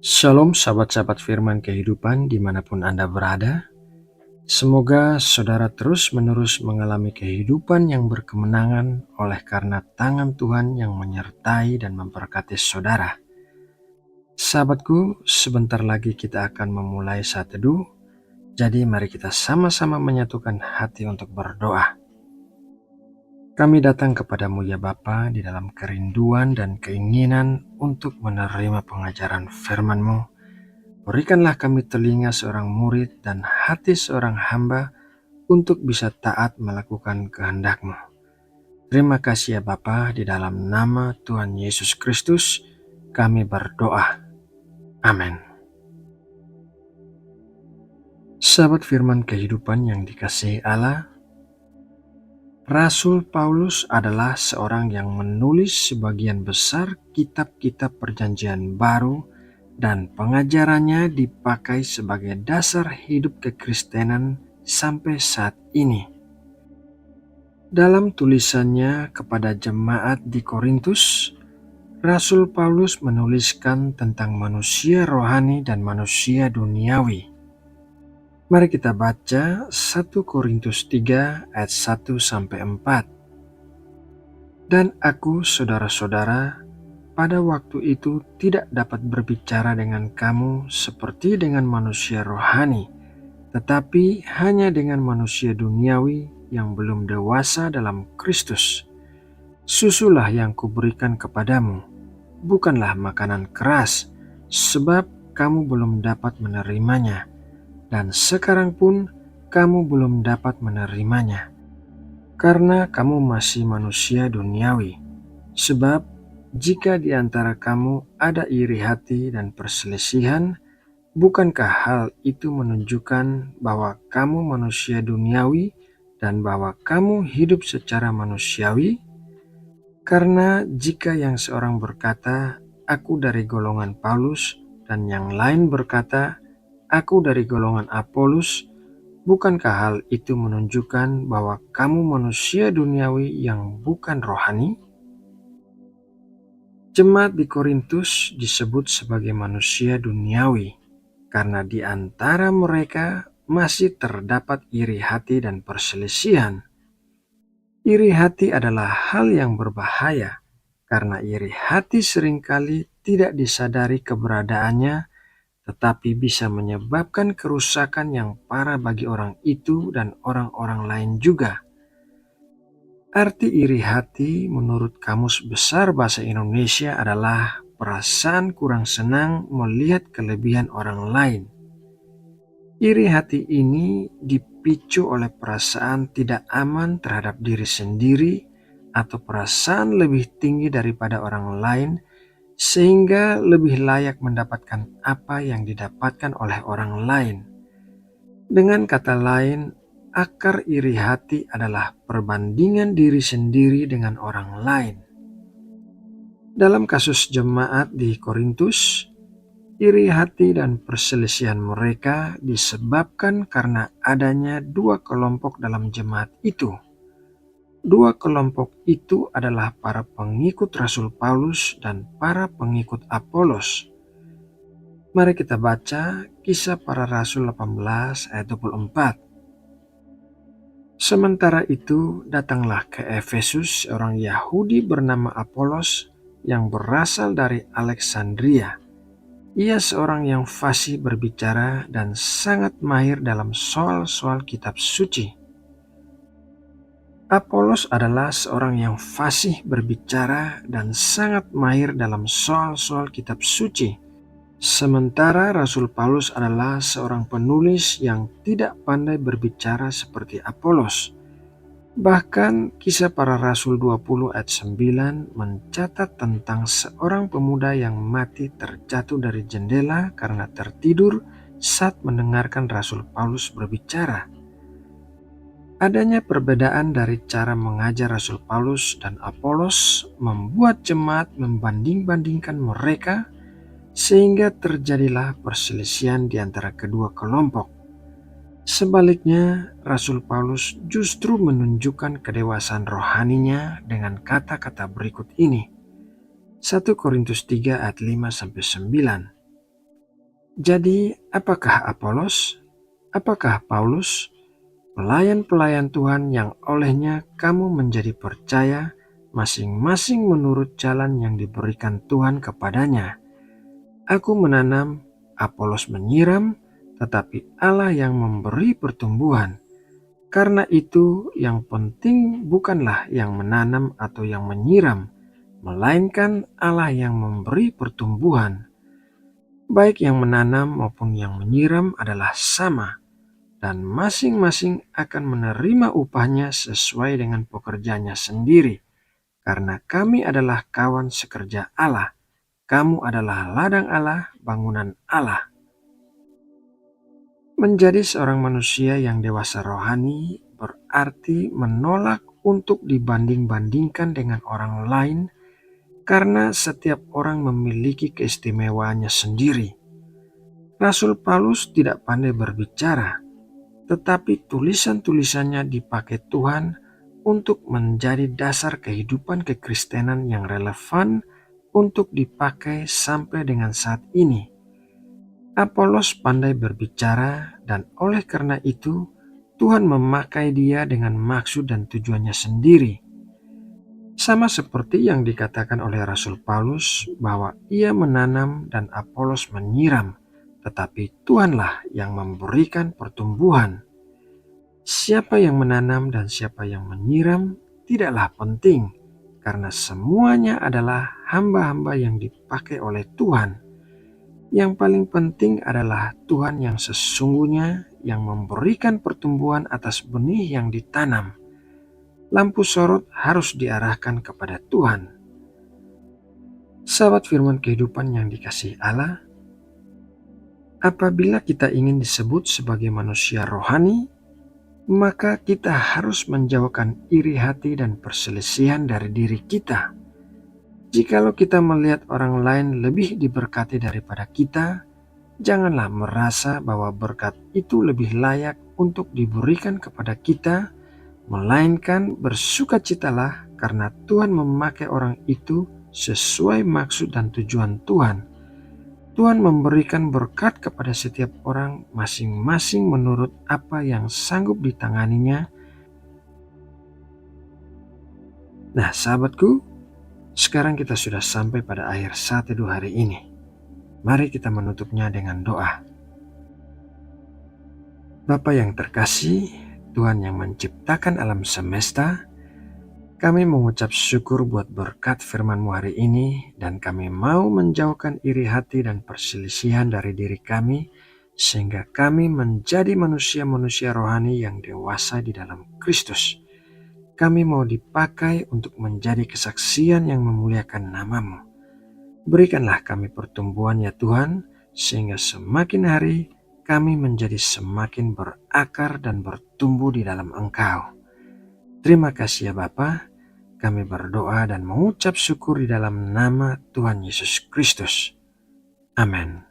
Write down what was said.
Shalom sahabat-sahabat firman kehidupan dimanapun Anda berada. Semoga saudara terus-menerus mengalami kehidupan yang berkemenangan oleh karena tangan Tuhan yang menyertai dan memberkati saudara. Sahabatku, sebentar lagi kita akan memulai saat teduh, jadi mari kita sama-sama menyatukan hati untuk berdoa. Kami datang kepadamu ya Bapa di dalam kerinduan dan keinginan untuk menerima pengajaran firman-Mu. Berikanlah kami telinga seorang murid dan hati seorang hamba untuk bisa taat melakukan kehendak-Mu. Terima kasih ya Bapa, di dalam nama Tuhan Yesus Kristus kami berdoa. Amin. Sahabat firman kehidupan yang dikasihi Allah, Rasul Paulus adalah seorang yang menulis sebagian besar kitab-kitab perjanjian baru dan pengajarannya dipakai sebagai dasar hidup kekristenan sampai saat ini. Dalam tulisannya kepada jemaat di Korintus, Rasul Paulus menuliskan tentang manusia rohani dan manusia duniawi. Mari kita baca 1 Korintus 3 ayat 1-4. Dan aku, saudara-saudara, pada waktu itu tidak dapat berbicara dengan kamu seperti dengan manusia rohani, tetapi hanya dengan manusia duniawi yang belum dewasa dalam Kristus. Susulah yang kuberikan kepadamu, bukanlah makanan keras, sebab kamu belum dapat menerimanya, dan sekarang pun kamu belum dapat menerimanya, karena kamu masih manusia duniawi. Sebab jika di antara kamu ada iri hati dan perselisihan, bukankah hal itu menunjukkan bahwa kamu manusia duniawi dan bahwa kamu hidup secara manusiawi? Karena jika yang seorang berkata, "Aku dari golongan Paulus," dan yang lain berkata, "Aku dari golongan Apolos," bukankah hal itu menunjukkan bahwa kamu manusia duniawi yang bukan rohani? Jemaat di Korintus disebut sebagai manusia duniawi karena di antara mereka masih terdapat iri hati dan perselisihan. Iri hati adalah hal yang berbahaya karena iri hati seringkali tidak disadari keberadaannya, tetapi bisa menyebabkan kerusakan yang parah bagi orang itu dan orang-orang lain juga. Arti iri hati menurut Kamus Besar Bahasa Indonesia adalah perasaan kurang senang melihat kelebihan orang lain. Iri hati ini dipicu oleh perasaan tidak aman terhadap diri sendiri atau perasaan lebih tinggi daripada orang lain, sehingga lebih layak mendapatkan apa yang didapatkan oleh orang lain. Dengan kata lain, akar iri hati adalah perbandingan diri sendiri dengan orang lain. Dalam kasus jemaat di Korintus, iri hati dan perselisihan mereka disebabkan karena adanya dua kelompok dalam jemaat itu. Dua kelompok itu adalah para pengikut Rasul Paulus dan para pengikut Apolos. Mari kita baca Kisah Para Rasul 18 ayat 24. Sementara itu datanglah ke Efesus seorang Yahudi bernama Apolos yang berasal dari Alexandria. Ia seorang yang fasih berbicara dan sangat mahir dalam soal-soal kitab suci. Apolos adalah seorang yang fasih berbicara dan sangat mahir dalam soal-soal kitab suci. Sementara Rasul Paulus adalah seorang penulis yang tidak pandai berbicara seperti Apolos. Bahkan Kisah Para Rasul 20 ayat 9 mencatat tentang seorang pemuda yang mati terjatuh dari jendela karena tertidur saat mendengarkan Rasul Paulus berbicara. Adanya perbedaan dari cara mengajar Rasul Paulus dan Apolos membuat jemaat membanding-bandingkan mereka, sehingga terjadilah perselisihan di antara kedua kelompok. Sebaliknya, Rasul Paulus justru menunjukkan kedewasaan rohaninya dengan kata-kata berikut ini. 1 Korintus 3 ayat 5-9. Jadi, apakah Apolos? Apakah Paulus? Pelayan-pelayan Tuhan yang olehnya kamu menjadi percaya masing-masing menurut jalan yang diberikan Tuhan kepadanya. Aku menanam, Apolos menyiram, tetapi Allah yang memberi pertumbuhan. Karena itu yang penting bukanlah yang menanam atau yang menyiram, melainkan Allah yang memberi pertumbuhan. Baik yang menanam maupun yang menyiram adalah sama, dan masing-masing akan menerima upahnya sesuai dengan pekerjaannya sendiri. Karena kami adalah kawan sekerja Allah, kamu adalah ladang Allah, bangunan Allah. Menjadi seorang manusia yang dewasa rohani berarti menolak untuk dibanding-bandingkan dengan orang lain, karena setiap orang memiliki keistimewaannya sendiri. Rasul Paulus tidak pandai berbicara, tetapi tulisan-tulisannya dipakai Tuhan untuk menjadi dasar kehidupan kekristenan yang relevan untuk dipakai sampai dengan saat ini. Apolos pandai berbicara, dan oleh karena itu Tuhan memakai dia dengan maksud dan tujuannya sendiri. Sama seperti yang dikatakan oleh Rasul Paulus bahwa ia menanam dan Apolos menyiram, tetapi Tuhanlah yang memberikan pertumbuhan. Siapa yang menanam dan siapa yang menyiram tidaklah penting, karena semuanya adalah hamba-hamba yang dipakai oleh Tuhan. Yang paling penting adalah Tuhan yang sesungguhnya yang memberikan pertumbuhan atas benih yang ditanam. Lampu sorot harus diarahkan kepada Tuhan. Sahabat firman kehidupan yang dikasihi Allah, apabila kita ingin disebut sebagai manusia rohani, maka kita harus menjauhkan iri hati dan perselisihan dari diri kita. Jikalau kita melihat orang lain lebih diberkati daripada kita, janganlah merasa bahwa berkat itu lebih layak untuk diberikan kepada kita, melainkan bersukacitalah karena Tuhan memakai orang itu sesuai maksud dan tujuan Tuhan. Tuhan memberikan berkat kepada setiap orang masing-masing menurut apa yang sanggup ditanganinya. Nah, sahabatku, sekarang kita sudah sampai pada akhir saat teduh hari ini. Mari kita menutupnya dengan doa. Bapa yang terkasih, Tuhan yang menciptakan alam semesta, kami mengucap syukur buat berkat firman-Mu hari ini, dan kami mau menjauhkan iri hati dan perselisihan dari diri kami, sehingga kami menjadi manusia-manusia rohani yang dewasa di dalam Kristus. Kami mau dipakai untuk menjadi kesaksian yang memuliakan nama-Mu. Berikanlah kami pertumbuhan ya Tuhan, sehingga semakin hari kami menjadi semakin berakar dan bertumbuh di dalam Engkau. Terima kasih ya Bapa, kami berdoa dan mengucap syukur di dalam nama Tuhan Yesus Kristus. Amin.